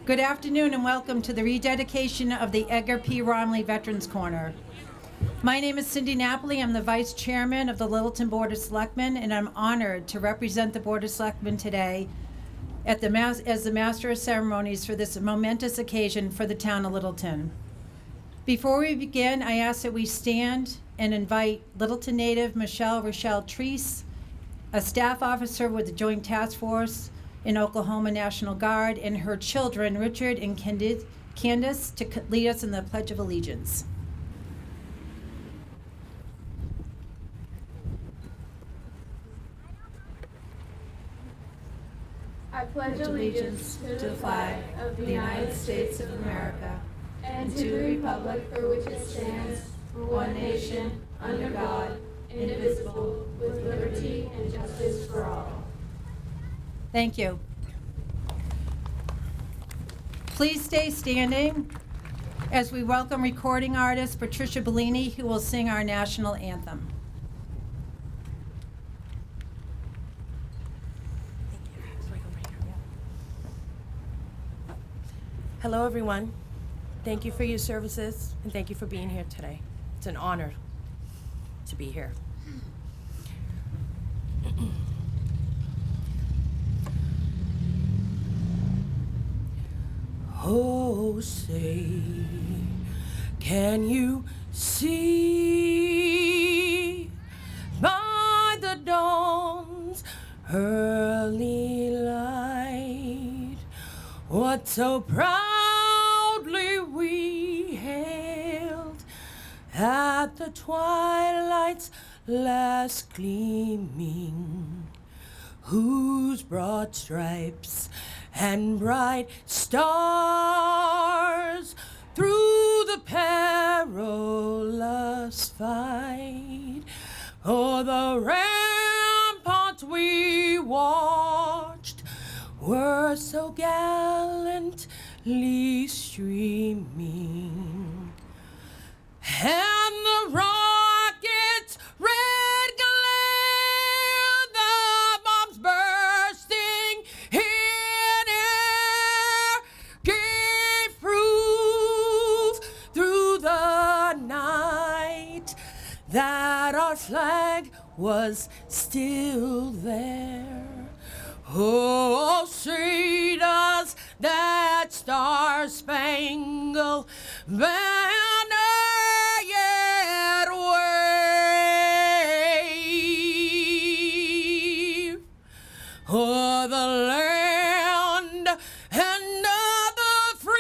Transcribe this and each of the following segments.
Good afternoon and welcome to the rededication of the Edgar P. Romilly Veterans Corner. My name is Cindy Napoli. I'm the Vice Chairman of the Littleton Board of Selectmen, and I'm honored to represent the Board of Selectmen today as the Master of Ceremonies for this momentous occasion for the town of Littleton. Before we begin, I ask that we stand and invite Littleton native Michelle Rochelle Treese, a staff officer with the Joint Task Force in Oklahoma National Guard, and her children, Richard and Candace, to lead us in the Pledge of Allegiance. I pledge allegiance to the flag of the United States of America and to the republic for which it stands, one nation, under God, indivisible, with liberty and justice for all. Thank you. Please stay standing as we welcome recording artist Patricia Bellini, who will sing our national anthem. Hello, everyone. Thank you for your services, and thank you for being here today. It's an honor to be here. Oh, say, can you see by the dawn's early light what so proudly we hailed at the twilight's last gleaming, whose broad stripes and bright stars through the perilous fight o'er the ramparts we watched were so gallantly streaming, and the rocket's red glare, the bombs bursting in air, gave proof through the night that our flag was still there. Oh, say does that star-spangled banner yet wave o'er the land and of the free,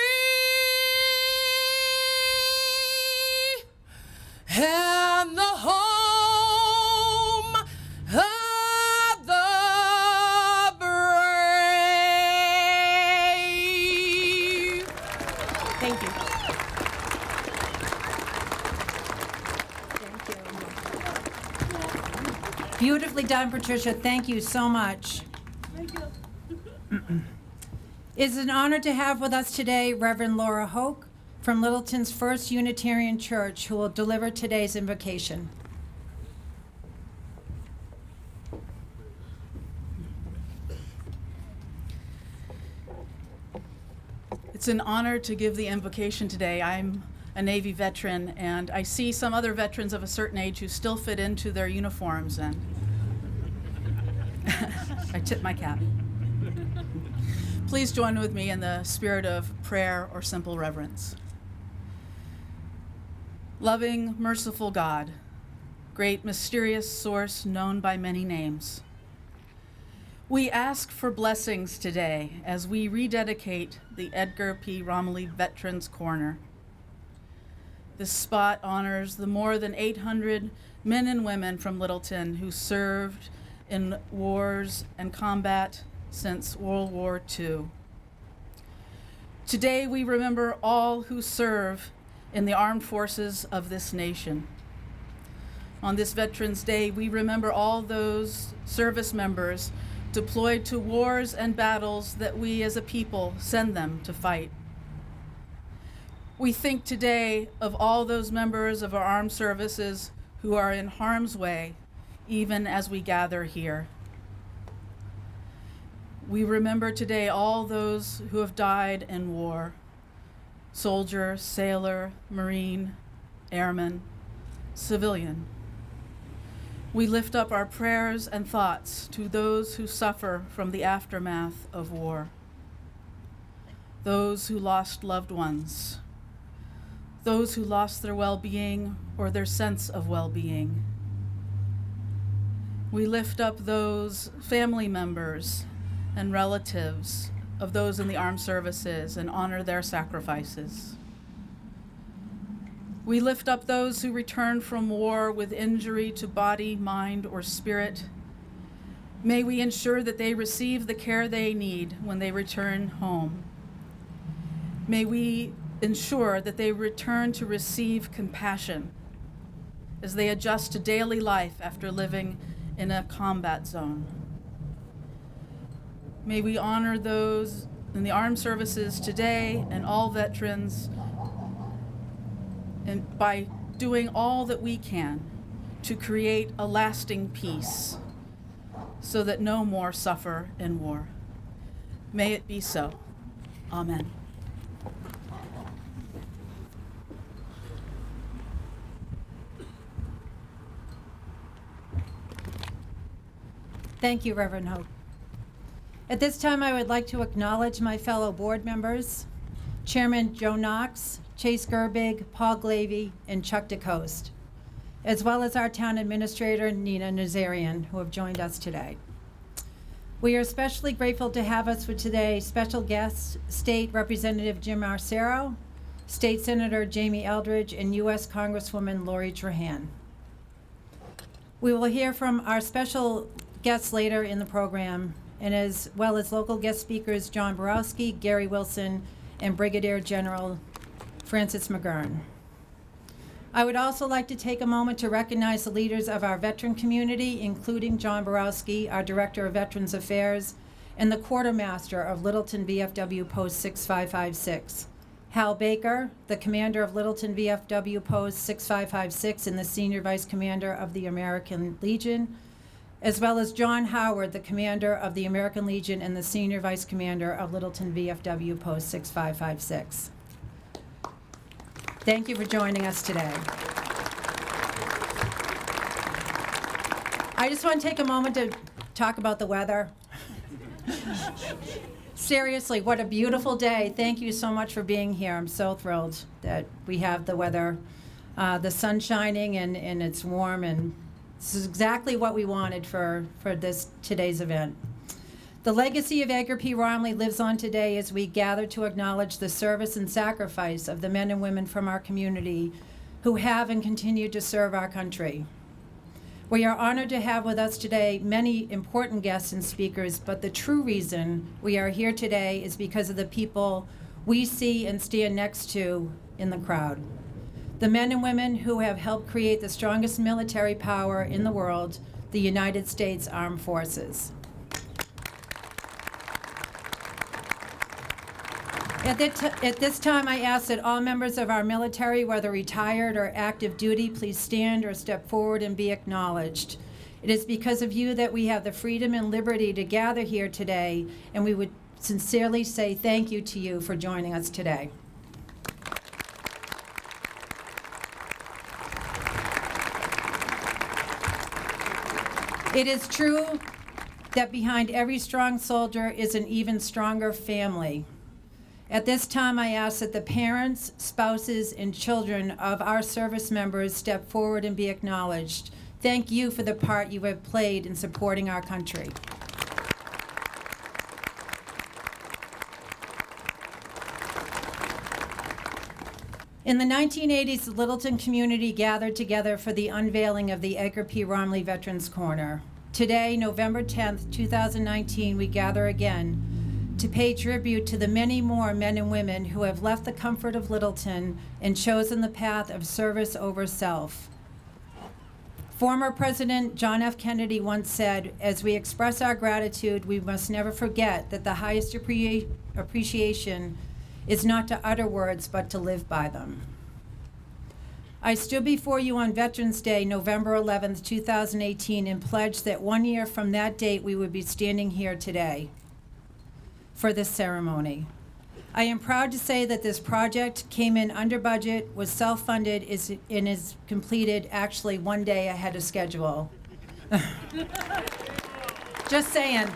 and the home of the brave. Thank you. Beautifully done, Patricia. Thank you so much. Thank you. It is an honor to have with us today Reverend Laura Hoke from Littleton's First Unitarian Church, who will deliver today's invocation. It's an honor to give the invocation today. I'm a Navy veteran, and I see some other veterans of a certain age who still fit into their uniforms, and I tip my cap. Please join with me in the spirit of prayer or simple reverence. Loving, merciful God, great mysterious source known by many names, we ask for blessings today as we rededicate the Edgar P. Romilly Veterans Corner. This spot honors the more than 800 men and women from Littleton who served in wars and combat since World War II. Today we remember all who serve in the armed forces of this nation. On this Veterans Day, we remember all those service members deployed to wars and battles that we as a people send them to fight. We think today of all those members of our armed services who are in harm's way, even as we gather here. We remember today all those who have died in war: soldier, sailor, Marine, airman, civilian. We lift up our prayers and thoughts to those who suffer from the aftermath of war, those who lost loved ones, those who lost their well-being or their sense of well-being. We lift up those family members and relatives of those in the armed services and honor their sacrifices. We lift up those who return from war with injury to body, mind, or spirit. May we ensure that they receive the care they need when they return home. May we ensure that they return to receive compassion as they adjust to daily life after living in a combat zone. May we honor those in the armed services today and all veterans, and by doing all that we can to create a lasting peace so that no more suffer in war. May it be so. Amen. Thank you, Reverend Hope. At this time, I would like to acknowledge my fellow board members, Chairman Joe Knox, Chase Gerbig, Paul Glavey, and Chuck DeCoste, as well as our town administrator, Nina Nazarian, who have joined us today. We are especially grateful to have us for today special guests, State Representative Jim Arcero, State Senator Jamie Eldridge, and U.S. Congresswoman Lori Trahan. We will hear from our special guests later in the program, and as well as local guest speakers John Borowski, Gary Wilson, and Brigadier General Francis McGurn. I would also like to take a moment to recognize the leaders of our veteran community, including John Borowski, our Director of Veterans Affairs, and the Quartermaster of Littleton VFW Post 6556. Hal Baker, the Commander of Littleton VFW Post 6556 and the Senior Vice Commander of the American Legion, as well as John Howard, the Commander of the American Legion and the Senior Vice Commander of Littleton VFW Post 6556. Thank you for joining us today. I just want to take a moment to talk about the weather. Seriously, what a beautiful day. Thank you so much for being here. I'm so thrilled that we have the weather, the sun shining and it's warm, and this is exactly what we wanted for today's event. The legacy of Edgar P. Romilly lives on today as we gather to acknowledge the service and sacrifice of the men and women from our community who have and continue to serve our country. We are honored to have with us today many important guests and speakers, but the true reason we are here today is because of the people we see and stand next to in the crowd. The men and women who have helped create the strongest military power in the world, the United States Armed Forces. At this time, I ask that all members of our military, whether retired or active duty, please stand or step forward and be acknowledged. It is because of you that we have the freedom and liberty to gather here today, and we would sincerely say thank you to you for joining us today. It is true that behind every strong soldier is an even stronger family. At this time, I ask that the parents, spouses, and children of our service members step forward and be acknowledged. Thank you for the part you have played in supporting our country. In the 1980s, the Littleton community gathered together for the unveiling of the Edgar P. Romilly Veterans Corner. Today, November 10th, 2019, we gather again to pay tribute to the many more men and women who have left the comfort of Littleton and chosen the path of service over self. Former President John F. Kennedy once said, "As we express our gratitude, we must never forget that the highest appreciation is not to utter words, but to live by them." I stood before you on Veterans Day, November 11th, 2018, and pledged that 1 year from that date we would be standing here today. for this ceremony. I am proud to say that this project came in under budget, was self-funded, and is completed actually one day ahead of schedule. Just saying.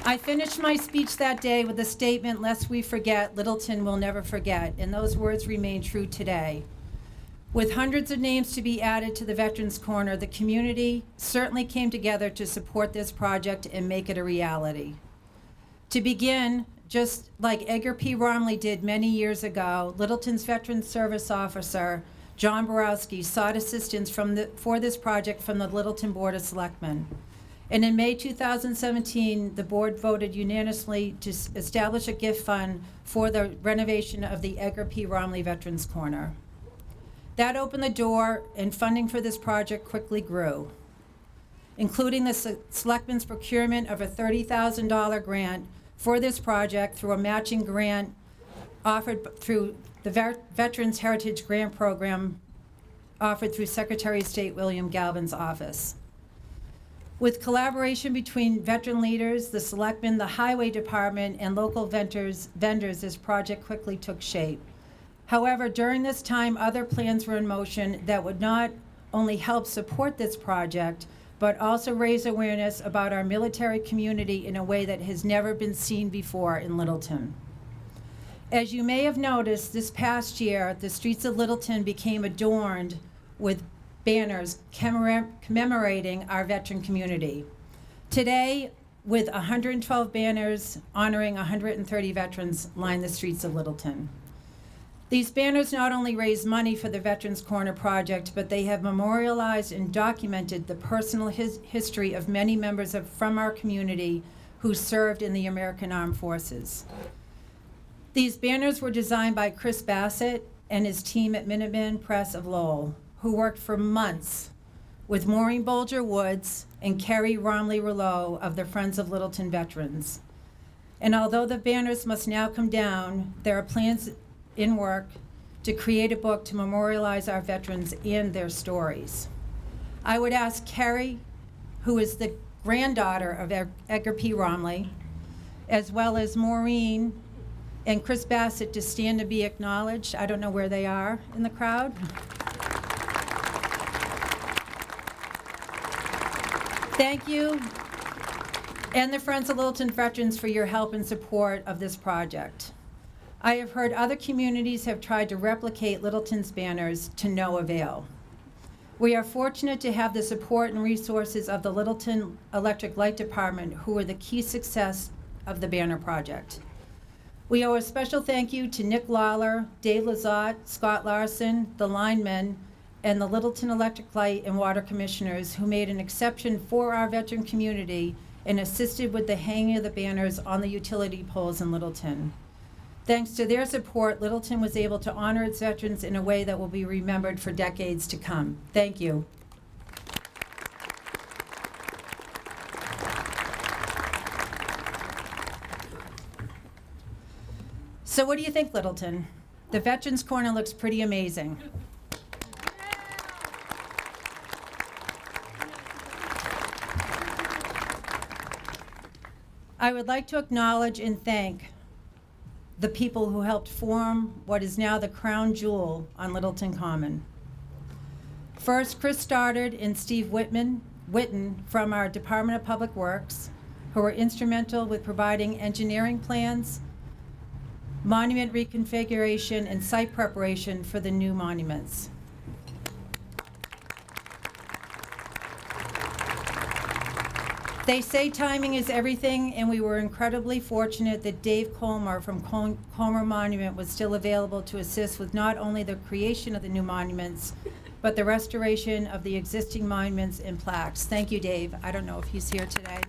I finished my speech that day with the statement, "Lest we forget, Littleton will never forget," and those words remain true today. With hundreds of names to be added to the Veterans Corner, the community certainly came together to support this project and make it a reality. To begin, just like Edgar P. Romilly did many years ago, Littleton's Veterans Service Officer, John Borowski, sought assistance for this project from the Littleton Board of Selectmen. And in May 2017, the board voted unanimously to establish a gift fund for the renovation of the Edgar P. Romilly Veterans Corner. That opened the door, and funding for this project quickly grew, including the Selectmen's procurement of a $30,000 grant for this project through a matching grant offered through the Veterans Heritage Grant Program offered through Secretary of State William Galvin's office. With collaboration between veteran leaders, the Selectmen, the Highway Department, and local vendors, this project quickly took shape. However, during this time, other plans were in motion that would not only help support this project, but also raise awareness about our military community in a way that has never been seen before in Littleton. As you may have noticed, this past year, the streets of Littleton became adorned with banners commemorating our veteran community. Today, with 112 banners honoring 130 veterans, line the streets of Littleton. These banners not only raise money for the Veterans Corner project, but they have memorialized and documented the personal history of many members from our community who served in the American Armed Forces. These banners were designed by Chris Bassett and his team at Minuteman Press of Lowell, who worked for months with Maureen Bolger Woods and Kerry Romilly Rouleau of the Friends of Littleton Veterans. And although the banners must now come down, there are plans in work to create a book to memorialize our veterans and their stories. I would ask Kerry, who is the granddaughter of Edgar P. Romilly, as well as Maureen and Chris Bassett, to stand to be acknowledged. I don't know where they are in the crowd. Thank you, and the Friends of Littleton Veterans, for your help and support of this project. I have heard other communities have tried to replicate Littleton's banners to no avail. We are fortunate to have the support and resources of the Littleton Electric Light Department, who are the key success of the banner project. We owe a special thank you to Nick Lawler, Dave Lizotte, Scott Larson, the linemen, and the Littleton Electric Light and Water Commissioners, who made an exception for our veteran community and assisted with the hanging of the banners on the utility poles in Littleton. Thanks to their support, Littleton was able to honor its veterans in a way that will be remembered for decades to come. Thank you. So what do you think, Littleton? The Veterans Corner looks pretty amazing. I would like to acknowledge and thank the people who helped form what is now the crown jewel on Littleton Common. First, Chris Stoddard and Steve Witten from our Department of Public Works, who were instrumental with providing engineering plans, monument reconfiguration, and site preparation for the new monuments. They say timing is everything, and we were incredibly fortunate that Dave Colmer from Colmer Monument was still available to assist with not only the creation of the new monuments, but the restoration of the existing monuments and plaques. Thank you, Dave. I don't know if he's here today.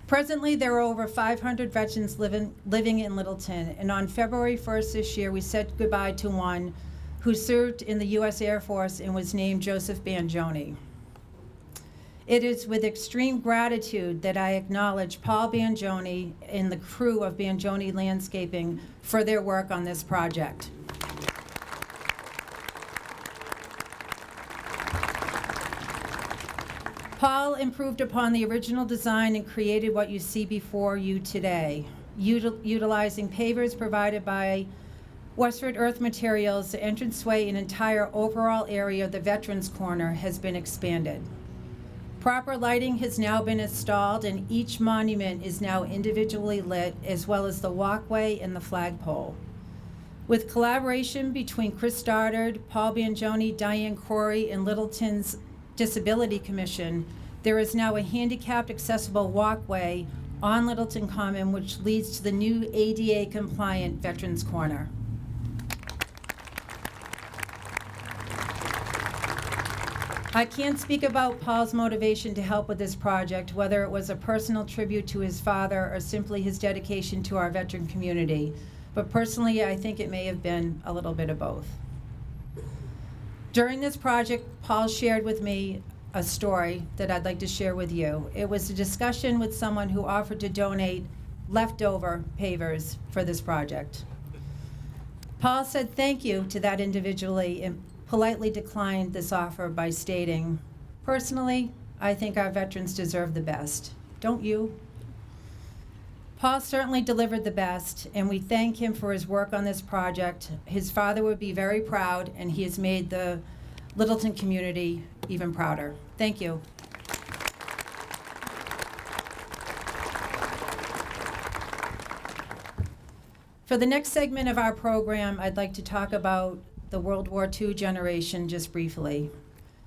Presently, there are over 500 veterans living in Littleton, and on February 1st this year, we said goodbye to one who served in the U.S. Air Force and was named Joseph Bangioni. It is with extreme gratitude that I acknowledge Paul Bangioni and the crew of Bangioni Landscaping for their work on this project. Paul improved upon the original design and created what you see before you today. Utilizing pavers provided by Westford Earth Materials, the entranceway and entire overall area of the Veterans Corner has been expanded. Proper lighting has now been installed and each monument is now individually lit, as well as the walkway and the flagpole. With collaboration between Chris Stoddard, Paul Banjoni, Diane Corey, and Littleton's Disability Commission, there is now a handicapped accessible walkway on Littleton Common, which leads to the new ADA compliant Veterans Corner. I can't speak about Paul's motivation to help with this project, whether it was a personal tribute to his father or simply his dedication to our veteran community. But personally, I think it may have been a little bit of both. During this project, Paul shared with me a story that I'd like to share with you. It was a discussion with someone who offered to donate leftover pavers for this project. Paul said thank you to that individually and politely declined this offer by stating, "Personally, I think our veterans deserve the best. Don't you?" Paul certainly delivered the best, and we thank him for his work on this project. His father would be very proud, and he has made the Littleton community even prouder. Thank you. For the next segment of our program, I'd like to talk about the World War II generation just briefly.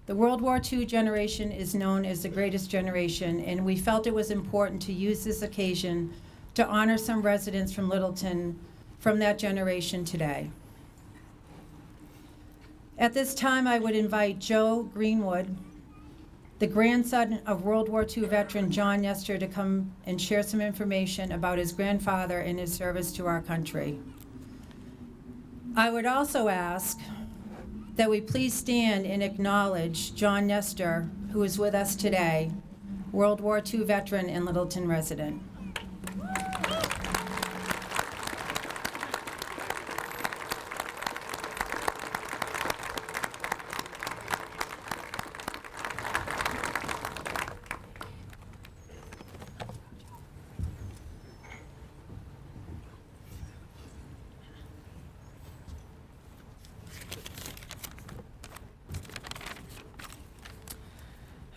The World War II generation is known as the greatest generation, and we felt it was important to use this occasion to honor some residents from Littleton from that generation today. At this time, I would invite Joe Greenwood, the grandson of World War II veteran John Nestor, to come and share some information about his grandfather and his service to our country. I would also ask that we please stand and acknowledge John Nestor, who is with us today, World War II veteran and Littleton resident.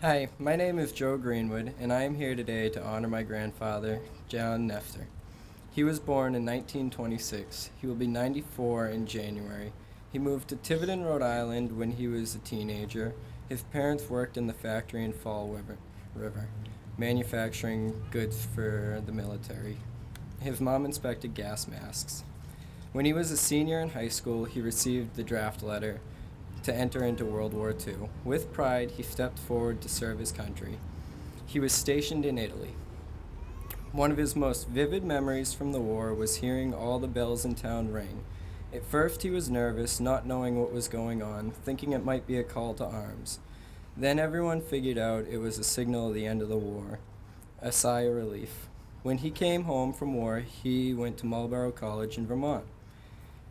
Hi, my name is Joe Greenwood, and I am here today to honor my grandfather, John Nestor. He was born in 1926. He will be 94 in January. He moved to Tiverton, Rhode Island when he was a teenager. His parents worked in the factory in Fall River, manufacturing goods for the military. His mom inspected gas masks. When he was a senior in high school, he received the draft letter to enter into World War II. With pride, he stepped forward to serve his country. He was stationed in Italy. One of his most vivid memories from the war was hearing all the bells in town ring. At first he was nervous, not knowing what was going on, thinking it might be a call to arms. Then everyone figured out it was a signal of the end of the war, a sigh of relief. When he came home from war, he went to Marlborough College in Vermont.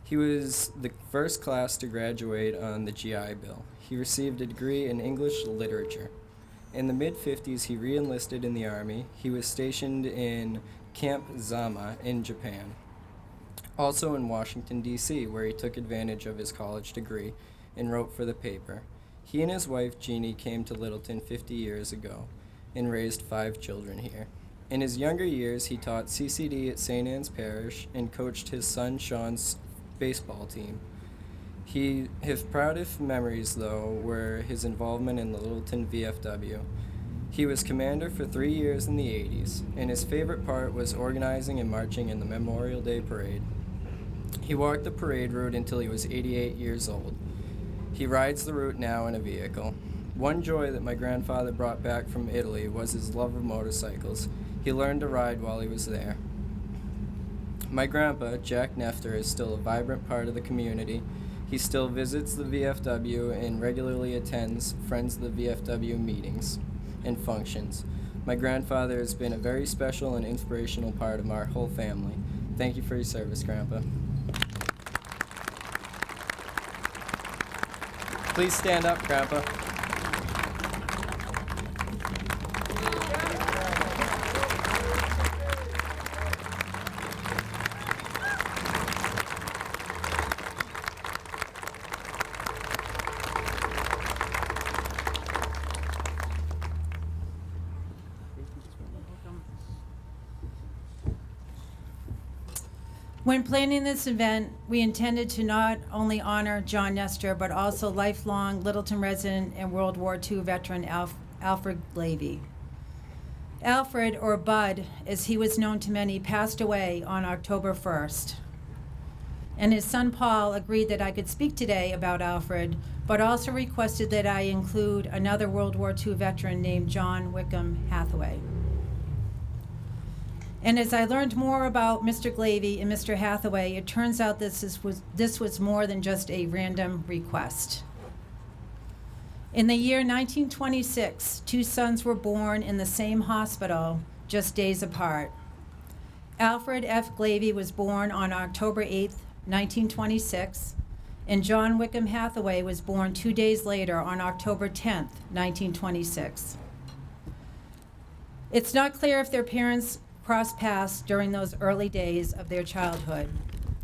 He was the first class to graduate on the GI Bill. He received a degree in English literature. In the mid-50s, he re-enlisted in the Army. He was stationed in Camp Zama in Japan. Also in Washington, D.C., where he took advantage of his college degree and wrote for the paper. He and his wife, Jeannie, came to Littleton 50 years ago and raised 5 children here. In his younger years, he taught CCD at St. Anne's Parish and coached his son Sean's baseball team. His proudest memories, though, were his involvement in the Littleton VFW. He was commander for 3 years in the 80s, and his favorite part was organizing and marching in the Memorial Day Parade. He walked the parade route until he was 88 years old. He rides the route now in a vehicle. One joy that my grandfather brought back from Italy was his love of motorcycles. He learned to ride while he was there. My grandpa, Jack Nestor, is still a vibrant part of the community. He still visits the VFW and regularly attends Friends of the VFW meetings and functions. My grandfather has been a very special and inspirational part of our whole family. Thank you for your service, Grandpa. Please stand up, Grandpa. When planning this event, we intended to not only honor John Nestor, but also lifelong Littleton resident and World War II veteran Alfred Glavey. Alfred, or Bud, as he was known to many, passed away on October 1st. And his son Paul agreed that I could speak today about Alfred, but also requested that I include another World War II veteran named John Wickham Hathaway. And as I learned more about Mr. Glavey and Mr. Hathaway, it turns out this was more than just a random request. In the year 1926, two sons were born in the same hospital, just days apart. Alfred F. Glavey was born on October 8th, 1926, and John Wickham Hathaway was born 2 days later on October 10th, 1926. It's not clear if their parents crossed paths during those early days of their childhood,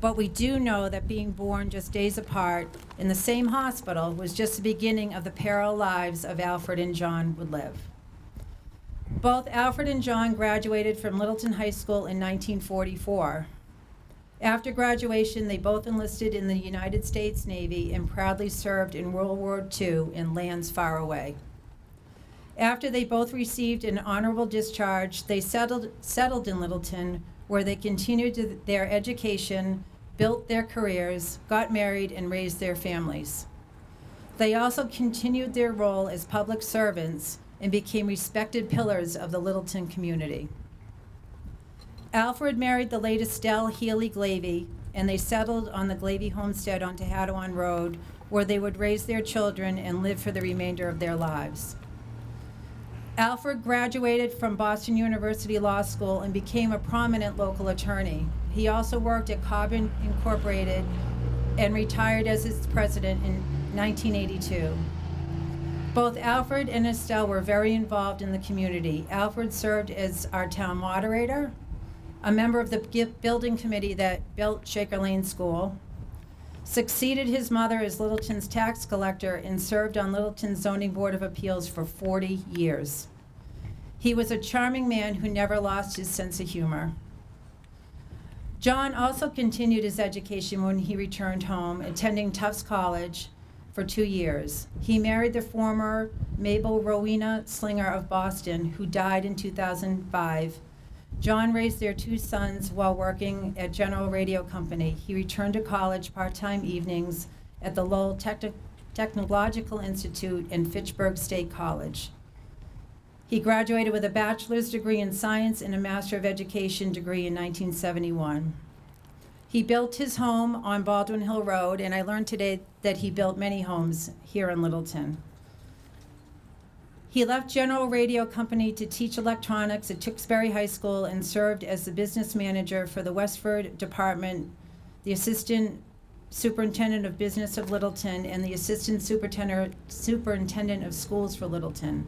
but we do know that being born just days apart in the same hospital was just the beginning of the parallel lives of Alfred and John would live. Both Alfred and John graduated from Littleton High School in 1944. After graduation, they both enlisted in the United States Navy and proudly served in World War II in lands far away. After they both received an honorable discharge, they settled in Littleton, where they continued their education, built their careers, got married, and raised their families. They also continued their role as public servants and became respected pillars of the Littleton community. Alfred married the late Estelle Healy Glavey, and they settled on the Glavey homestead on Tehadawon Road, where they would raise their children and live for the remainder of their lives. Alfred graduated from Boston University Law School and became a prominent local attorney. He also worked at Carbon Incorporated and retired as its president in 1982. Both Alfred and Estelle were very involved in the community. Alfred served as our town moderator, a member of the building committee that built Shaker Lane School, succeeded his mother as Littleton's tax collector, and served on Littleton's Zoning Board of Appeals for 40 years. He was a charming man who never lost his sense of humor. John also continued his education when he returned home, attending Tufts College for 2 years. He married the former Mabel Rowena Slinger of Boston, who died in 2005. John raised their 2 sons while working at General Radio Company. He returned to college part-time evenings at the Lowell Technological Institute and Fitchburg State College. He graduated with a bachelor's degree in science and a Master of Education degree in 1971. He built his home on Baldwin Hill Road, and I learned today that he built many homes here in Littleton. He left General Radio Company to teach electronics at Tewksbury High School and served as the business manager for the Westford Department, the Assistant Superintendent of Business of Littleton, and the Assistant Superintendent of Schools for Littleton.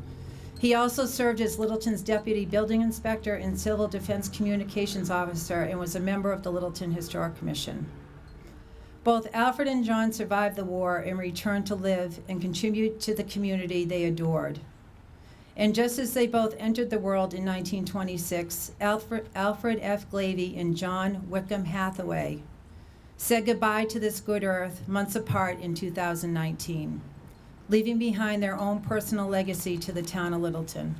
He also served as Littleton's Deputy Building Inspector and Civil Defense Communications Officer and was a member of the Littleton Historic Commission. Both Alfred and John survived the war and returned to live and contribute to the community they adored. And just as they both entered the world in 1926, Alfred F. Glavey and John Wickham Hathaway said goodbye to this good earth months apart in 2019, leaving behind their own personal legacy to the town of Littleton.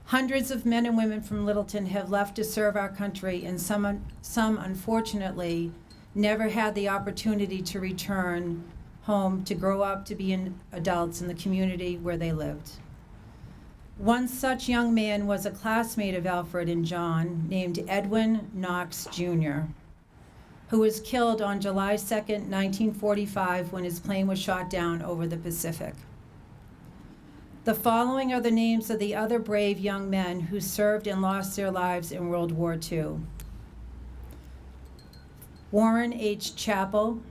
Hundreds of men and women from Littleton have left to serve our country, and some unfortunately never had the opportunity to return home to grow up to be adults in the community where they lived. One such young man was a classmate of Alfred and John named Edwin Knox Jr., who was killed on July 2nd, 1945, when his plane was shot down over the Pacific. The following are the names of the other brave young men who served and lost their lives in World War II. Warren H. Chappell,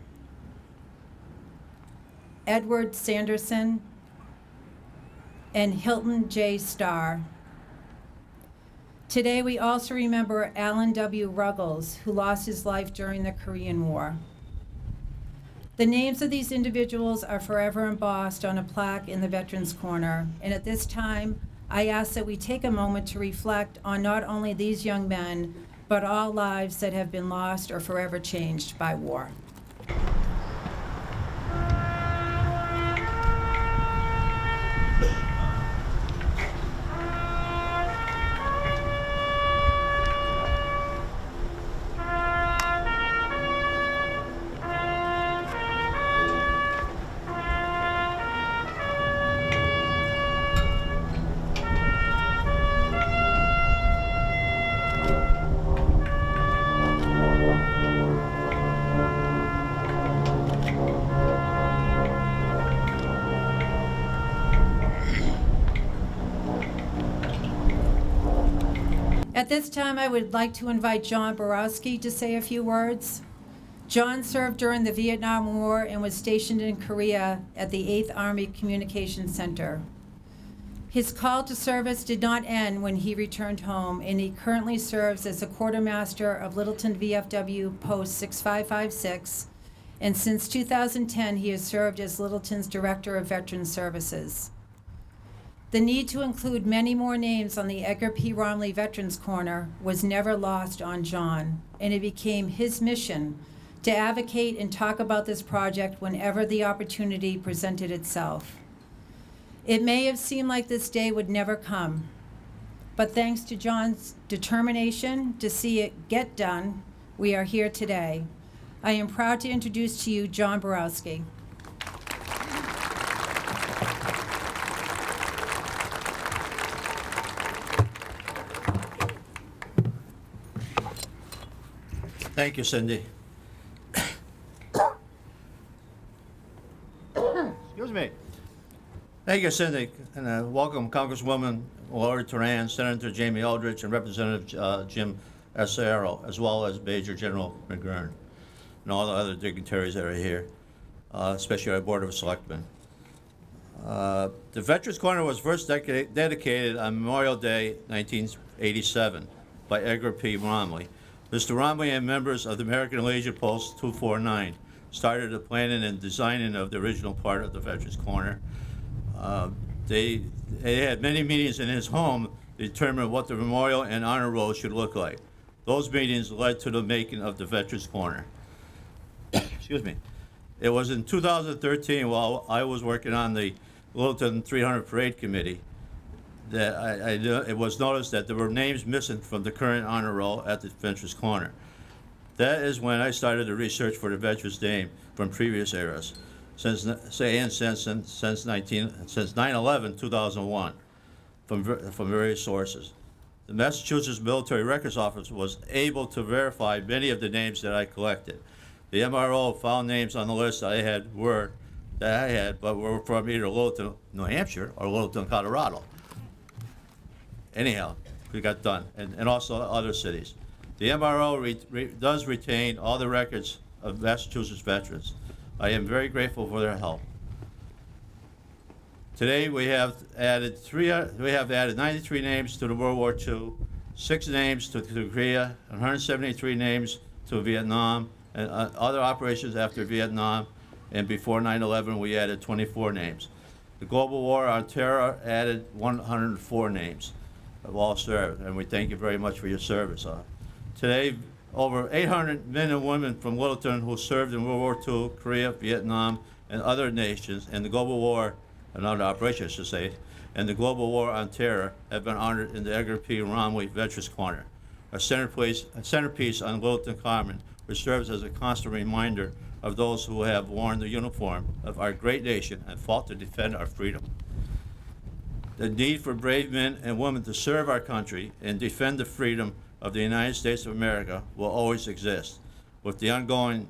Edward Sanderson, and Hilton J. Starr. Today we also remember Alan W. Ruggles, who lost his life during the Korean War. The names of these individuals are forever embossed on a plaque in the Veterans Corner, and at this time, I ask that we take a moment to reflect on not only these young men, but all lives that have been lost or forever changed by war. At this time, I would like to invite John Borowski to say a few words. John served during the Vietnam War and was stationed in Korea at the 8th Army Communications Center. His call to service did not end when he returned home, and he currently serves as the quartermaster of Littleton VFW Post 6556, and since 2010, he has served as Littleton's Director of Veterans Services. The need to include many more names on the Edgar P. Romilly Veterans Corner was never lost on John, and it became his mission to advocate and talk about this project whenever the opportunity presented itself. It may have seemed like this day would never come, but thanks to John's determination to see it get done, we are here today. I am proud to introduce to you John Borowski. Thank you, Cindy. Excuse me. Thank you, Cindy, and welcome Congresswoman Lori Turan, Senator Jamie Eldridge, and Representative Jim Acero, as well as Major General McGurn, and all the other dignitaries that are here, especially our Board of Selectmen. The Veterans Corner was first dedicated on Memorial Day, 1987, by Edgar P. Romilly. Mr. Romilly and members of the American Legion Post 249 started the planning and designing of the original part of the Veterans Corner. They had many meetings in his home to determine what the memorial and honor roll should look like. Those meetings led to the making of the Veterans Corner. Excuse me. It was in 2013, while I was working on the Littleton 300 Parade Committee, that it was noticed that there were names missing from the current honor roll at the Veterans Corner. That is when I started the research for the Veterans name from previous eras, since 9/11, 2001, from various sources. The Massachusetts Military Records Office was able to verify many of the names that I collected. The MRO found names on the list that I had, but were from either Littleton, New Hampshire, or Littleton, Colorado. Anyhow, we got done, and also other cities. The MRO does retain all the records of Massachusetts veterans. I am very grateful for their help. Today we have added 93 names to the World War II, 6 names to Korea, 173 names to Vietnam, and other operations after Vietnam, and before 9/11 we added 24 names. The Global War on Terror added 104 names of all served, and we thank you very much for your service. Today, over 800 men and women from Littleton who served in World War II, Korea, Vietnam, and other nations, and the Global War, and other operations, I should say, and the Global War on Terror have been honored in the Edgar P. Romilly Veterans Corner, a centerpiece on Littleton Common, which serves as a constant reminder of those who have worn the uniform of our great nation and fought to defend our freedom. The need for brave men and women to serve our country and defend the freedom of the United States of America will always exist. With the ongoing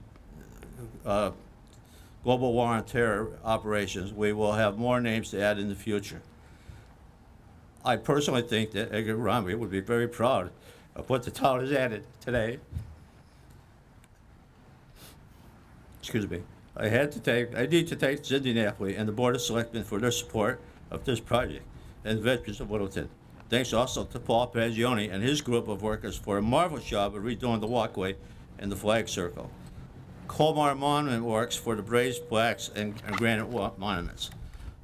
global war on terror operations, we will have more names to add in the future. I personally think that Edgar Romilly would be very proud of what the town has added today. Excuse me. I need to thank Cindy Napoli and the Board of Selectmen for their support of this project and veterans of Littleton. Thanks also to Paul Pagione and his group of workers for a marvelous job of redoing the walkway and the flag circle. Colmar Monument Works for the brazed plaques and granite monuments.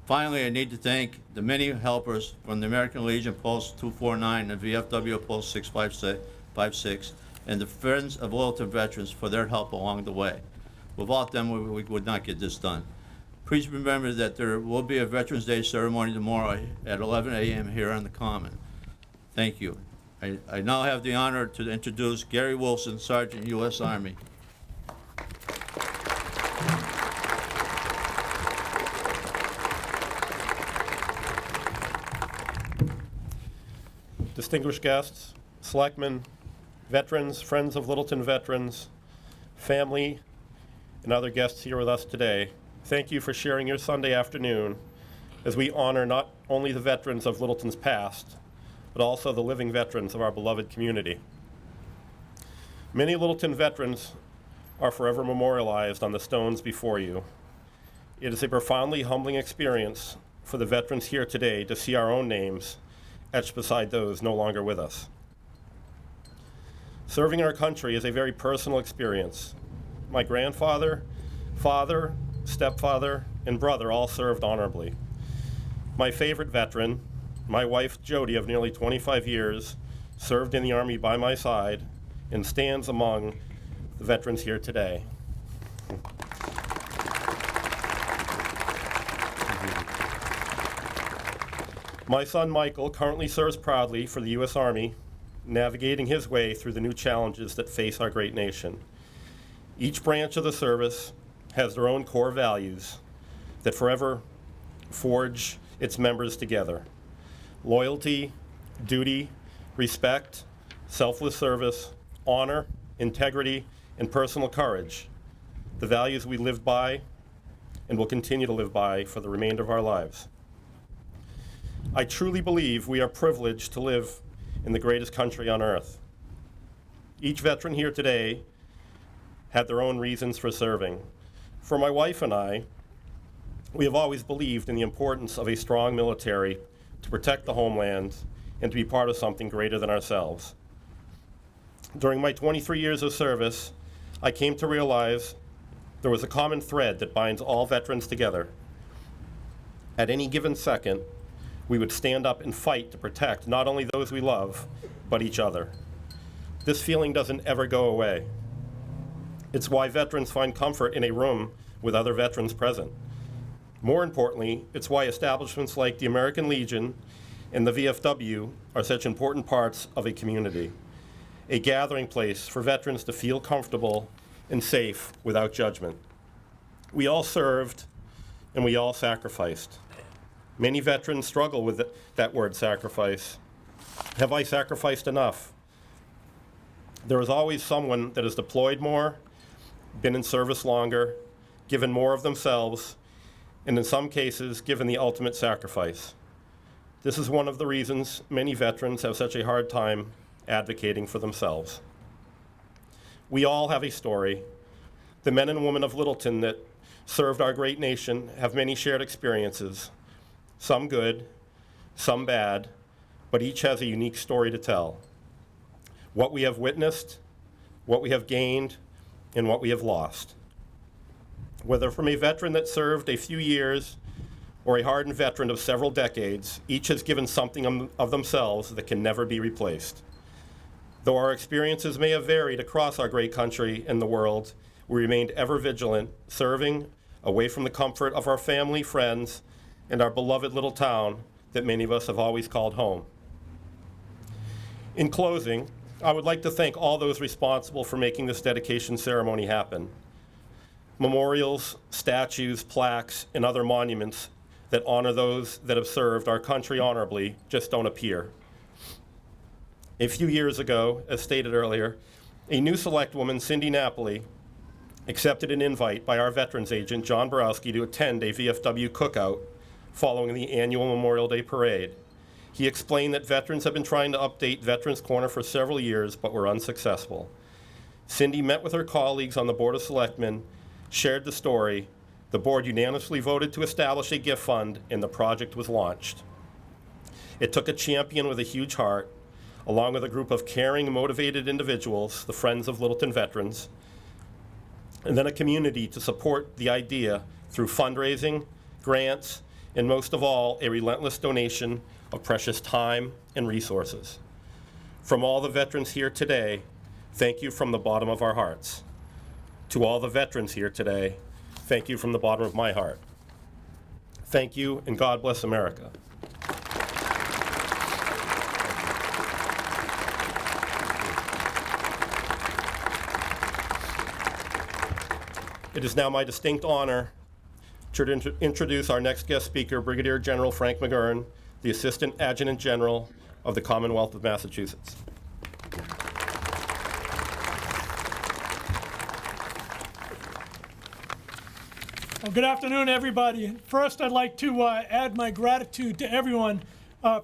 Finally, I need to thank the many helpers from the American Legion Post 249 and VFW Post 656 and the Friends of Littleton Veterans for their help along the way. Without them, we would not get this done. Please remember that there will be a Veterans Day ceremony tomorrow at 11 a.m. here on the Common. Thank you. I now have the honor to introduce Gary Wilson, Sergeant, U.S. Army. Distinguished guests, selectmen, veterans, friends of Littleton veterans, family, and other guests here with us today, thank you for sharing your Sunday afternoon as we honor not only the veterans of Littleton's past, but also the living veterans of our beloved community. Many Littleton veterans are forever memorialized on the stones before you. It is a profoundly humbling experience for the veterans here today to see our own names etched beside those no longer with us. Serving our country is a very personal experience. My grandfather, father, stepfather, and brother all served honorably. My favorite veteran, my wife Jody of nearly 25 years, served in the Army by my side and stands among the veterans here today. My son Michael currently serves proudly for the U.S. Army, navigating his way through the new challenges that face our great nation. Each branch of the service has their own core values that forever forge its members together. Loyalty, duty, respect, selfless service, honor, integrity, and personal courage, the values we live by and will continue to live by for the remainder of our lives. I truly believe we are privileged to live in the greatest country on earth. Each veteran here today had their own reasons for serving. For my wife and I, we have always believed in the importance of a strong military to protect the homeland and to be part of something greater than ourselves. During my 23 years of service, I came to realize there was a common thread that binds all veterans together. At any given second, we would stand up and fight to protect not only those we love, but each other. This feeling doesn't ever go away. It's why veterans find comfort in a room with other veterans present. More importantly, it's why establishments like the American Legion and the VFW are such important parts of a community, a gathering place for veterans to feel comfortable and safe without judgment. We all served and we all sacrificed. Many veterans struggle with that word sacrifice. Have I sacrificed enough? There is always someone that has deployed more, been in service longer, given more of themselves, and in some cases, given the ultimate sacrifice. This is one of the reasons many veterans have such a hard time advocating for themselves. We all have a story. The men and women of Littleton that served our great nation have many shared experiences, some good, some bad, but each has a unique story to tell. What we have witnessed, what we have gained, and what we have lost. Whether from a veteran that served a few years or a hardened veteran of several decades, each has given something of themselves that can never be replaced. Though our experiences may have varied across our great country and the world, we remained ever vigilant, serving away from the comfort of our family, friends, and our beloved little town that many of us have always called home. In closing, I would like to thank all those responsible for making this dedication ceremony happen. Memorials, statues, plaques, and other monuments that honor those that have served our country honorably just don't appear. A few years ago, as stated earlier, a new select woman, Cindy Napoli, accepted an invite by our veterans agent, John Borowski, to attend a VFW cookout following the annual Memorial Day parade. He explained that veterans have been trying to update Veterans Corner for several years, but were unsuccessful. Cindy met with her colleagues on the Board of Selectmen, shared the story, the board unanimously voted to establish a gift fund, and the project was launched. It took a champion with a huge heart, along with a group of caring, motivated individuals, the Friends of Littleton Veterans, and then a community to support the idea through fundraising, grants, and most of all, a relentless donation of precious time and resources. From all the veterans here today, thank you from the bottom of our hearts. To all the veterans here today, thank you from the bottom of my heart. Thank you, and God bless America. It is now my distinct honor to introduce our next guest speaker, Brigadier General Frank McGurn, the Assistant Adjutant General of the Commonwealth of Massachusetts. Well, good afternoon, everybody. First, I'd like to add my gratitude to everyone.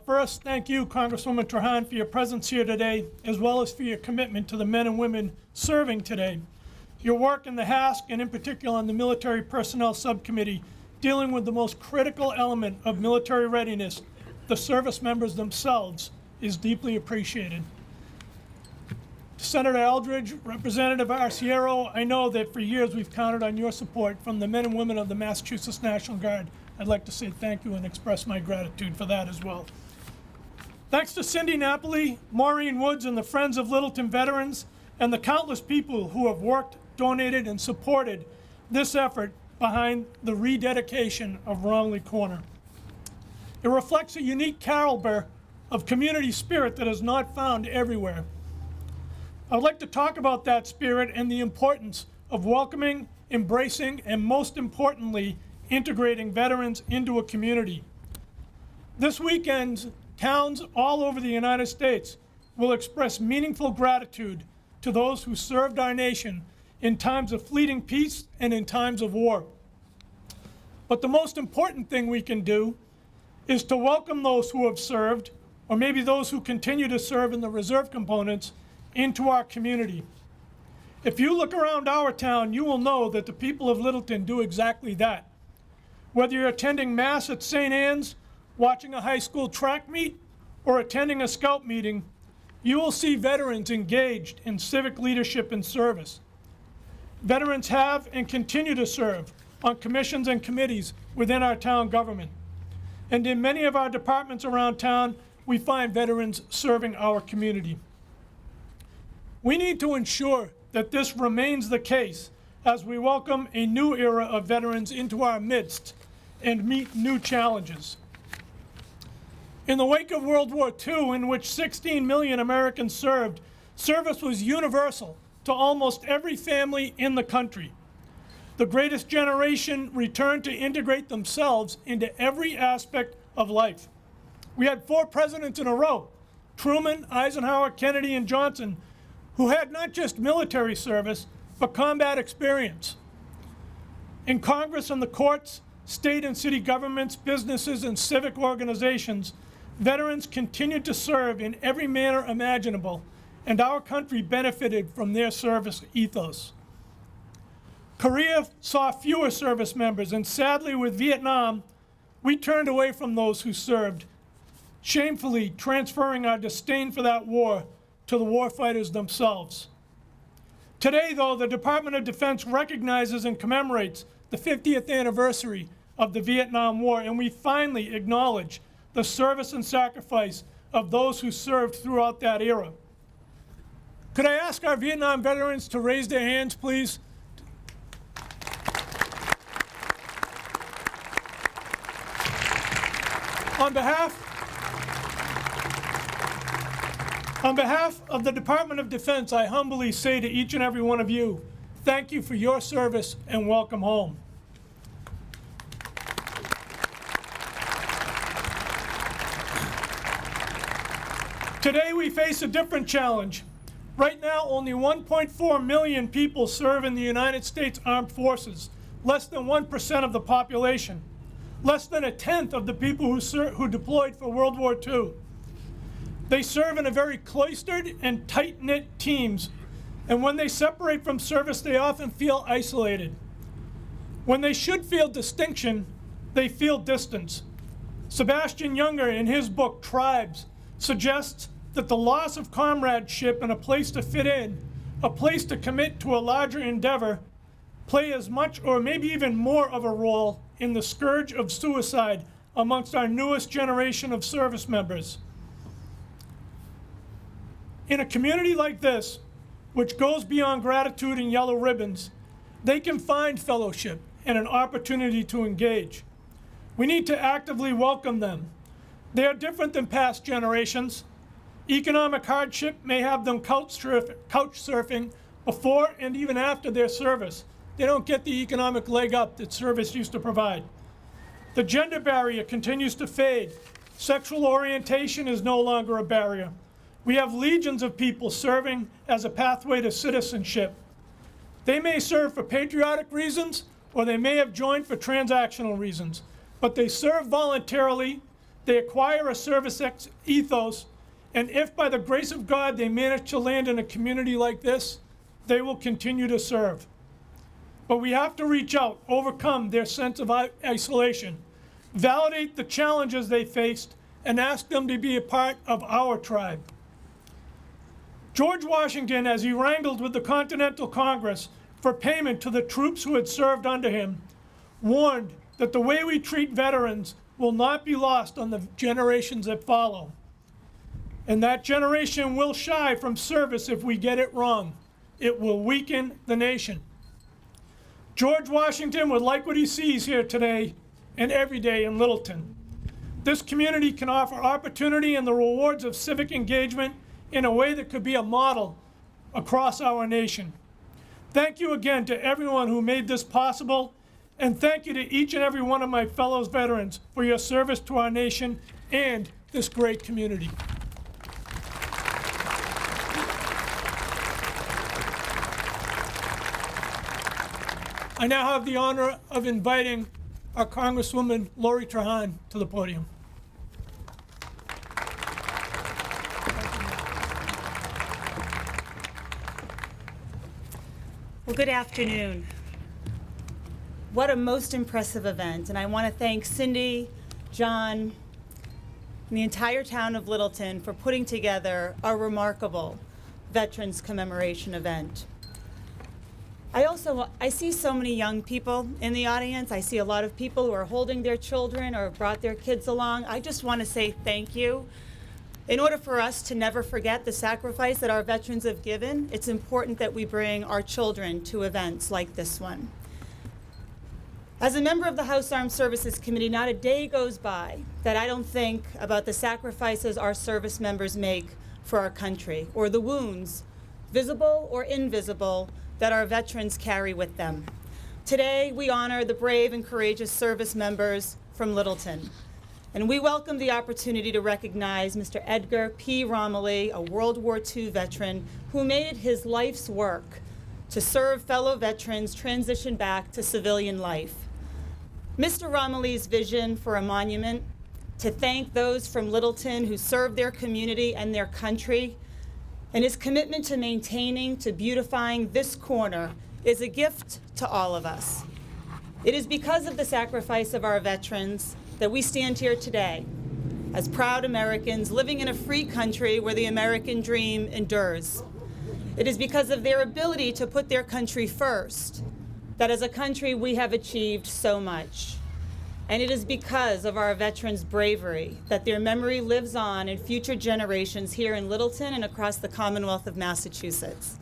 First, thank you, Congresswoman Trahan, for your presence here today, as well as for your commitment to the men and women serving today. Your work in the HASC, and in particular on the Military Personnel Subcommittee, dealing with the most critical element of military readiness, the service members themselves, is deeply appreciated. Senator Eldridge, Representative Arciero, I know that for years we've counted on your support from the men and women of the Massachusetts National Guard. I'd like to say thank you and express my gratitude for that as well. Thanks to Cindy Napoli, Maureen Woods, and the Friends of Littleton Veterans, and the countless people who have worked, donated, and supported this effort behind the rededication of Romilly Corner. It reflects a unique caliber of community spirit that is not found everywhere. I'd like to talk about that spirit and the importance of welcoming, embracing, and most importantly, integrating veterans into a community. This weekend, towns all over the United States will express meaningful gratitude to those who served our nation in times of fleeting peace and in times of war. But the most important thing we can do is to welcome those who have served, or maybe those who continue to serve in the reserve components, into our community. If you look around our town, you will know that the people of Littleton do exactly that. Whether you're attending Mass at St. Anne's, watching a high school track meet, or attending a scout meeting, you will see veterans engaged in civic leadership and service. Veterans have and continue to serve on commissions and committees within our town government. And in many of our departments around town, we find veterans serving our community. We need to ensure that this remains the case as we welcome a new era of veterans into our midst and meet new challenges. In the wake of World War II, in which 16 million Americans served, service was universal to almost every family in the country. The greatest generation returned to integrate themselves into every aspect of life. We had 4 presidents in a row, Truman, Eisenhower, Kennedy, and Johnson, who had not just military service, but combat experience. In Congress and the courts, state and city governments, businesses, and civic organizations, veterans continued to serve in every manner imaginable, and our country benefited from their service ethos. Korea saw fewer service members, and sadly with Vietnam, we turned away from those who served, shamefully transferring our disdain for that war to the warfighters themselves. Today, though, the Department of Defense recognizes and commemorates the 50th anniversary of the Vietnam War, and we finally acknowledge the service and sacrifice of those who served throughout that era. Could I ask our Vietnam veterans to raise their hands, please? On behalf of the Department of Defense, I humbly say to each and every one of you, thank you for your service and welcome home. Today we face a different challenge. Right now, only 1.4 million people serve in the United States Armed Forces, less than 1% of the population, less than 1/10 of the people who deployed for World War II. They serve in a very cloistered and tight-knit teams, and when they separate from service, they often feel isolated. When they should feel distinction, they feel distance. Sebastian Junger, in his book, Tribes, suggests that the loss of comradeship and a place to fit in, a place to commit to a larger endeavor, play as much or maybe even more of a role in the scourge of suicide amongst our newest generation of service members. In a community like this, which goes beyond gratitude and yellow ribbons, they can find fellowship and an opportunity to engage. We need to actively welcome them. They are different than past generations. Economic hardship may have them couch surfing before and even after their service. They don't get the economic leg up that service used to provide. The gender barrier continues to fade. Sexual orientation is no longer a barrier. We have legions of people serving as a pathway to citizenship. They may serve for patriotic reasons, or they may have joined for transactional reasons, but they serve voluntarily, they acquire a service ethos, and if by the grace of God they manage to land in a community like this, they will continue to serve. But we have to reach out, overcome their sense of isolation, validate the challenges they faced, and ask them to be a part of our tribe. George Washington, as he wrangled with the Continental Congress for payment to the troops who had served under him, warned that the way we treat veterans will not be lost on the generations that follow. And that generation will shy from service if we get it wrong. It will weaken the nation. George Washington would like what he sees here today and every day in Littleton. This community can offer opportunity and the rewards of civic engagement in a way that could be a model across our nation. Thank you again to everyone who made this possible, and thank you to each and every one of my fellow veterans for your service to our nation and this great community. I now have the honor of inviting our Congresswoman Lori Trahan to the podium. Well, good afternoon. What a most impressive event, and I want to thank Cindy, John, and the entire town of Littleton for putting together a remarkable Veterans Commemoration event. I see so many young people in the audience. I see a lot of people who are holding their children or have brought their kids along. I just want to say thank you. In order for us to never forget the sacrifice that our veterans have given, it's important that we bring our children to events like this one. As a member of the House Armed Services Committee, not a day goes by that I don't think about the sacrifices our service members make for our country, or the wounds, visible or invisible, that our veterans carry with them. Today, we honor the brave and courageous service members from Littleton. And we welcome the opportunity to recognize Mr. Edgar P. Romilly, a World War II veteran who made it his life's work to serve fellow veterans transition back to civilian life. Mr. Romilly's vision for a monument to thank those from Littleton who served their community and their country, and his commitment to maintaining, to beautifying this corner is a gift to all of us. It is because of the sacrifice of our veterans that we stand here today as proud Americans living in a free country where the American dream endures. It is because of their ability to put their country first that as a country we have achieved so much. And it is because of our veterans' bravery that their memory lives on in future generations here in Littleton and across the Commonwealth of Massachusetts.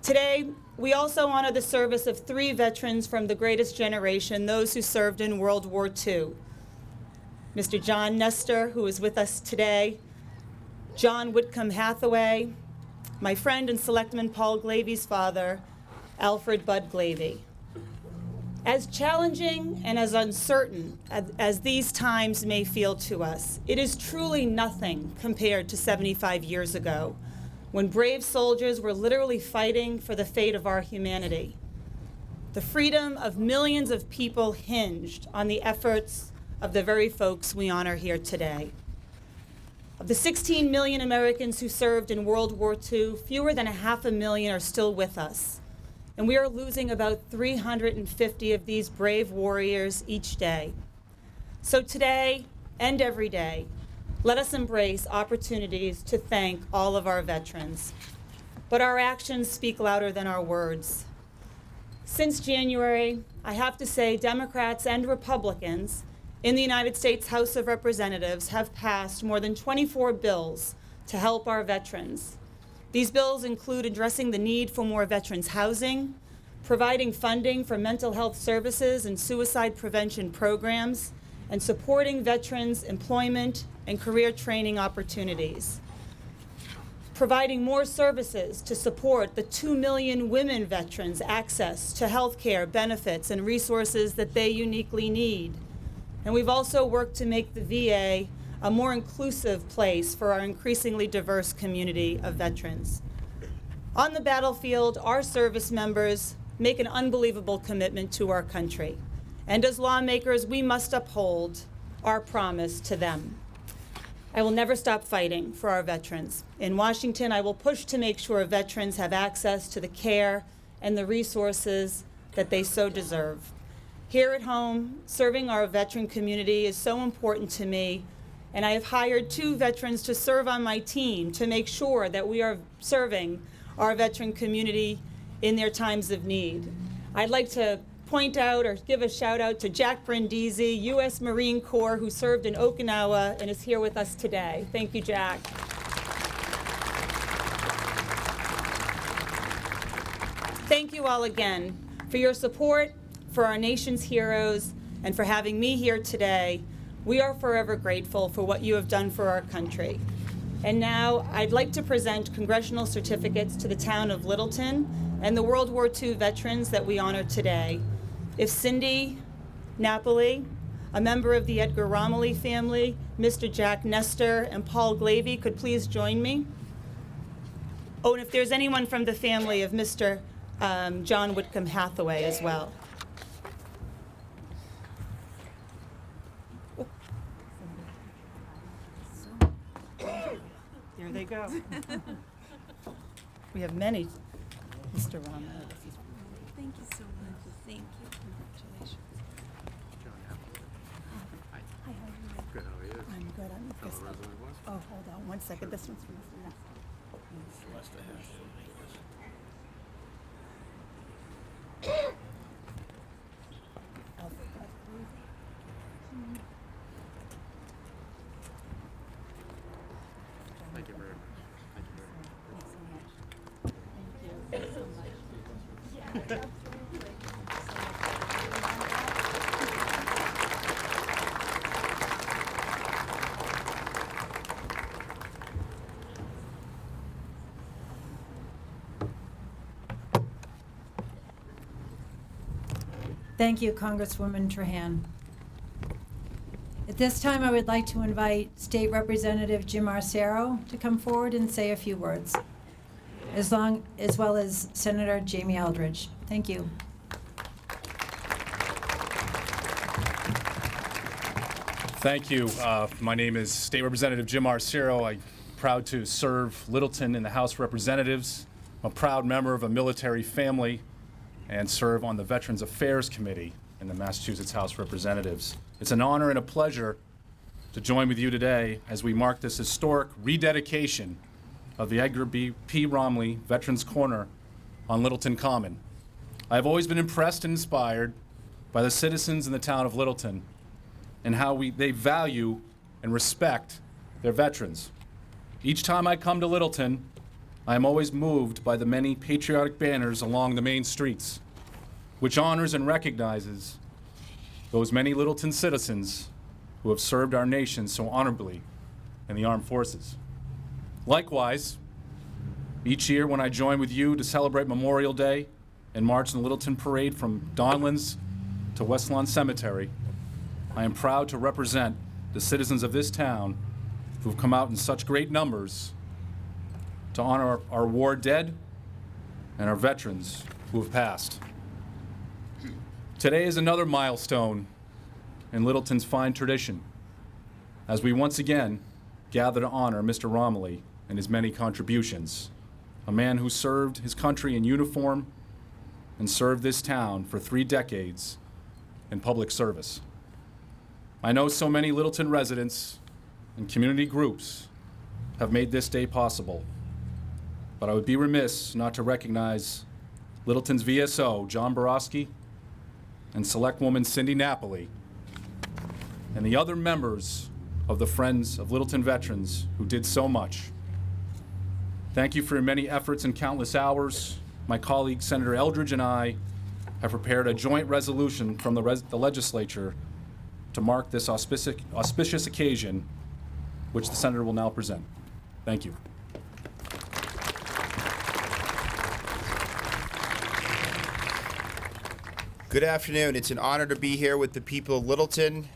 Today, we also honor the service of 3 veterans from the greatest generation, those who served in World War II. Mr. John Nestor, who is with us today, John Whitcomb Hathaway, my friend and Selectman Paul Glavy's father, Alfred Bud Glavy. As challenging and as uncertain as these times may feel to us, it is truly nothing compared to 75 years ago, when brave soldiers were literally fighting for the fate of our humanity. The freedom of millions of people hinged on the efforts of the very folks we honor here today. Of the 16 million Americans who served in World War II, fewer than 500,000 are still with us. And we are losing about 350 of these brave warriors each day. So today and every day, let us embrace opportunities to thank all of our veterans. But our actions speak louder than our words. Since January, I have to say Democrats and Republicans in the United States House of Representatives have passed more than 24 bills to help our veterans. These bills include addressing the need for more veterans housing, providing funding for mental health services and suicide prevention programs, and supporting veterans' employment and career training opportunities. Providing more services to support the 2 million women veterans' access to health care, benefits, and resources that they uniquely need. And we've also worked to make the VA a more inclusive place for our increasingly diverse community of veterans. On the battlefield, our service members make an unbelievable commitment to our country. And as lawmakers, we must uphold our promise to them. I will never stop fighting for our veterans. In Washington, I will push to make sure veterans have access to the care and the resources that they so deserve. Here at home, serving our veteran community is so important to me, and I have hired 2 veterans to serve on my team to make sure that we are serving our veteran community in their times of need. I'd like to point out or give a shout out to Jack Brindisi, U.S. Marine Corps, who served in Okinawa and is here with us today. Thank you, Jack. Thank you all again for your support, for our nation's heroes, and for having me here today. We are forever grateful for what you have done for our country. And now I'd like to present congressional certificates to the town of Littleton and the World War II veterans that we honor today. If Cindy Napoli, a member of the Edgar Romilly family, Mr. Jack Nestor, and Paul Glavey could please join me. Oh, and if there's anyone from the family of Mr. John Whitcomb Hathaway as well. There they go. We have many, Mr. Romilly. Thank you so much. Thank you. Congratulations. Hi, how are you? Good, how are you? I'm good. I'm good. Resident was? Oh, hold on one second. This one's from Mr. Nestor. Thank you very much. Thank you very much. Thank you, Congresswoman Trahan. At this time, I would like to invite State Representative Jim Arcero to come forward and say a few words, as well as Senator Jamie Eldridge. Thank you. Thank you. My name is State Representative Jim Arcero. I'm proud to serve Littleton in the House of Representatives. I'm a proud member of a military family and serve on the Veterans Affairs Committee in the Massachusetts House of Representatives. It's an honor and a pleasure to join with you today as we mark this historic rededication of the Edgar P. Romilly Veterans Corner on Littleton Common. I've always been impressed and inspired by the citizens in the town of Littleton and how they value and respect their veterans. Each time I come to Littleton, I am always moved by the many patriotic banners along the main streets, which honors and recognizes those many Littleton citizens who have served our nation so honorably in the armed forces. Likewise, each year when I join with you to celebrate Memorial Day and march in the Littleton Parade from Donlands to West Lawn Cemetery, I am proud to represent the citizens of this town who've come out in such great numbers to honor our war dead and our veterans who have passed. Today is another milestone in Littleton's fine tradition, as we once again gather to honor Mr. Romilly and his many contributions, a man who served his country in uniform and served this town for 3 decades in public service. I know so many Littleton residents and community groups have made this day possible, but I would be remiss not to recognize Littleton's VSO, John Borowski, and Selectwoman Cindy Napoli, and the other members of the Friends of Littleton Veterans who did so much. Thank you for your many efforts and countless hours. My colleague, Senator Eldridge, and I have prepared a joint resolution from the legislature to mark this auspicious occasion, which the Senator will now present. Thank you. Good afternoon. It's an honor to be here with the people of Littleton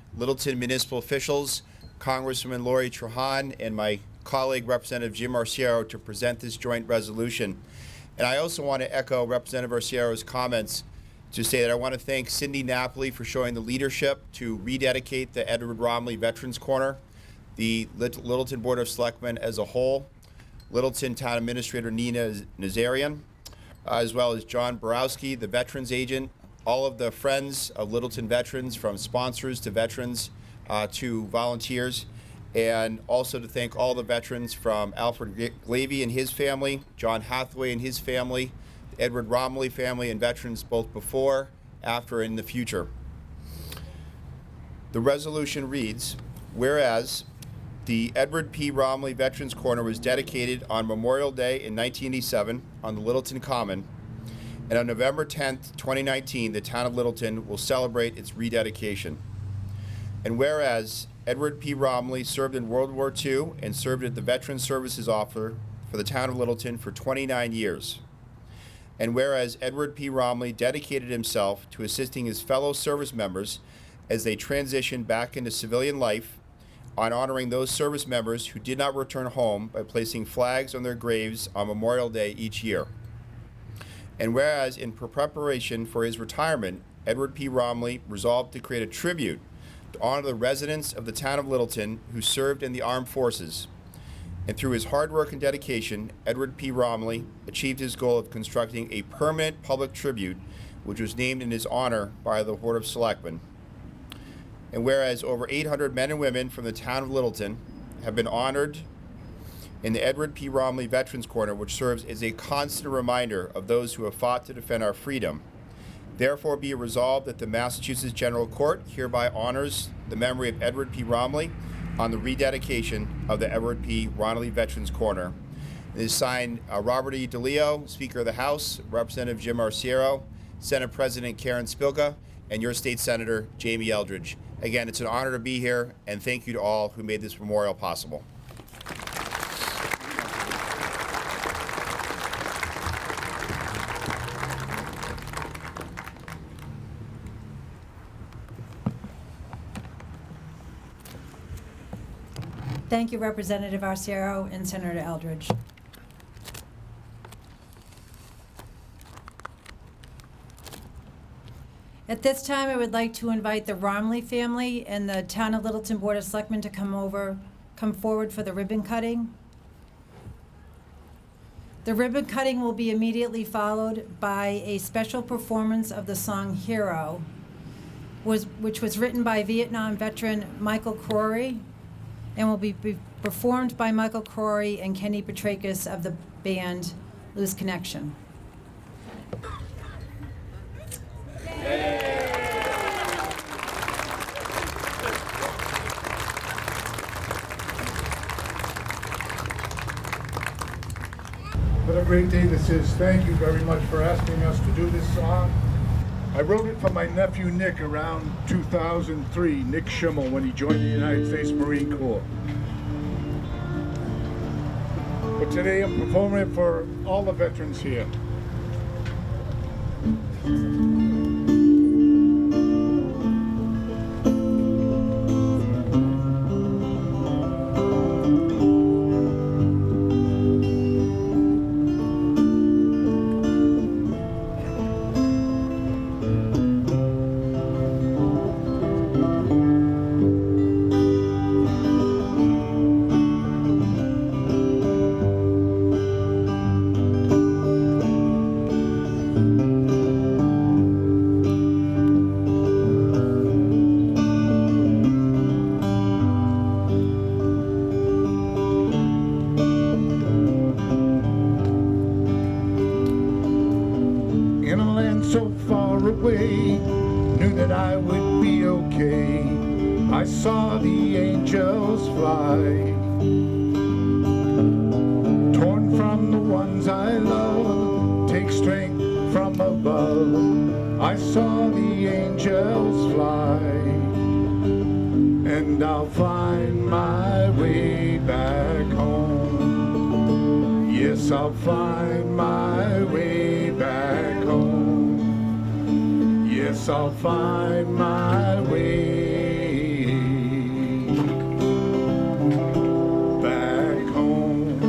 municipal officials, Congresswoman Lori Trahan, and my colleague, Representative Jim Arciero, to present this joint resolution. And I also want to echo Representative Arciero's comments to say that I want to thank Cindy Napoli for showing the leadership to rededicate the Edward Romilly Veterans Corner, the Littleton Board of Selectmen as a whole, Littleton Town Administrator Nina Nazarian, as well as John Borowski, the Veterans Agent, all of the friends of Littleton veterans, from sponsors to veterans to volunteers, and also to thank all the veterans from Alfred Glavey and his family, John Hathaway and his family, the Edward Romilly family, and veterans both before, after, and in the future. The resolution reads, whereas the Edward P. Romilly Veterans Corner was dedicated on Memorial Day in 1987 on the Littleton Common, and on November 10th, 2019, the town of Littleton will celebrate its rededication. And whereas Edward P. Romilly served in World War II and served as the Veteran Services Officer for the town of Littleton for 29 years. And whereas Edward P. Romilly dedicated himself to assisting his fellow service members as they transitioned back into civilian life, on honoring those service members who did not return home by placing flags on their graves on Memorial Day each year. And whereas in preparation for his retirement, Edward P. Romilly resolved to create a tribute to honor the residents of the town of Littleton who served in the armed forces. And through his hard work and dedication, Edward P. Romilly achieved his goal of constructing a permanent public tribute, which was named in his honor by the Board of Selectmen. And whereas over 800 men and women from the town of Littleton have been honored in the Edward P. Romilly Veterans Corner, which serves as a constant reminder of those who have fought to defend our freedom. Therefore, be it resolved that the Massachusetts General Court hereby honors the memory of Edward P. Romilly on the rededication of the Edward P. Romilly Veterans Corner. It is signed Robert E. DeLeo, Speaker of the House, Representative Jim Arciero, Senate President Karen Spilka, and your state Senator Jamie Eldridge. Again, it's an honor to be here, and thank you to all who made this memorial possible. Thank you, Representative Arciero and Senator Eldridge. At this time, I would like to invite the Romilly family and the Town of Littleton Board of Selectmen to come forward for the ribbon cutting. The ribbon cutting will be immediately followed by a special performance of the song Hero, which was written by Vietnam veteran Michael Crory, and will be performed by Michael Crory and Kenny Petrakis of the band Loose Connection. What a great day this is. Thank you very much for asking us to do this song. I wrote it for my nephew Nick around 2003, Nick Schimmel, when he joined the United States Marine Corps. But today I'm performing it for all the veterans here. So far away, knew that I would be okay. I saw the angels fly, torn from the ones I love take strength from above. I saw the angels fly, and I'll find my way back home. Yes, I'll find my way back home. Yes, I'll find my way back home.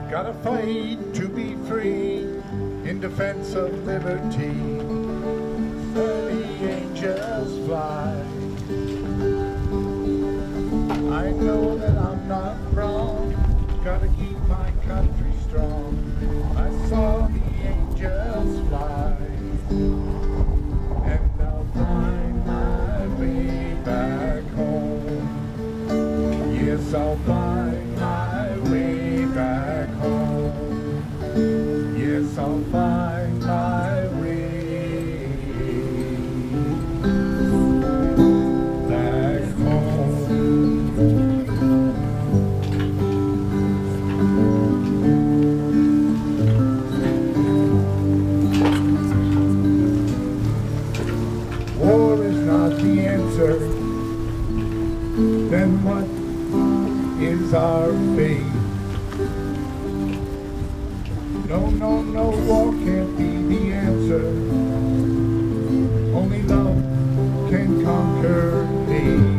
Gotta fight to be free in defense of liberty. Where the angels fly. I know that I'm not wrong. Gotta keep my country strong. I saw the angels fly, and I'll find my way back home. Yes, I'll find my way back home. Yes, I'll find my way back home. War is not the answer. Then what is our fate? No, no, no, war can't be the answer. Only love can conquer hate.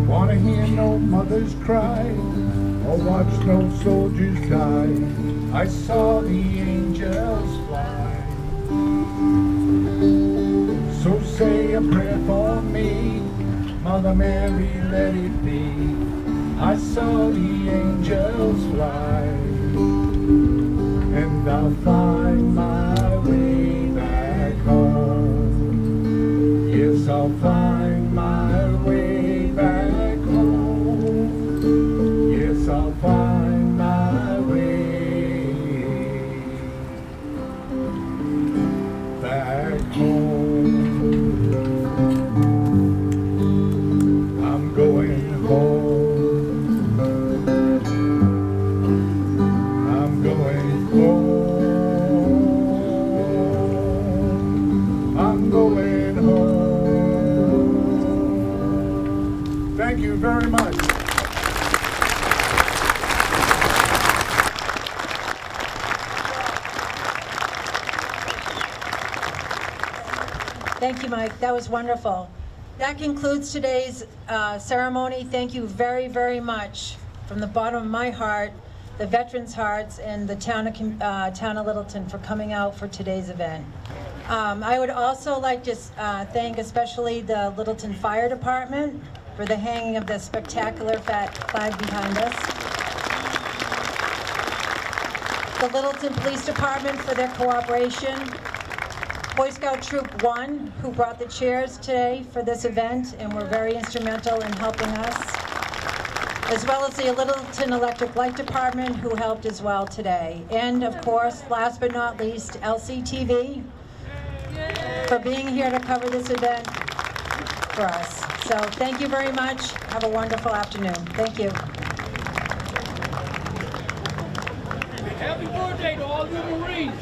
Wanna hear no mothers cry, or watch no soldiers die. I saw the angels fly. So say a prayer for me, Mother Mary, let it be. I saw the angels fly, and I'll find my way back home. Yes, I'll find my way back home. Yes, I'll find my way back home. I'm going home. I'm going home. I'm going home. Thank you very much. Thank you, Mike. That was wonderful. That concludes today's ceremony. Thank you very, very much from the bottom of my heart, the veterans' hearts, and the town of Littleton for coming out for today's event. I would also like to thank especially the Littleton Fire Department for the hanging of the spectacular flag behind us. The Littleton Police Department for their cooperation. Boy Scout Troop 1, who brought the chairs today for this event and were very instrumental in helping us, as well as the Littleton Electric Light Department, who helped as well today. And of course, last but not least, LCTV, for being here to cover this event for us. So thank you very much. Have a wonderful afternoon. Thank you. Happy birthday to all you Marines.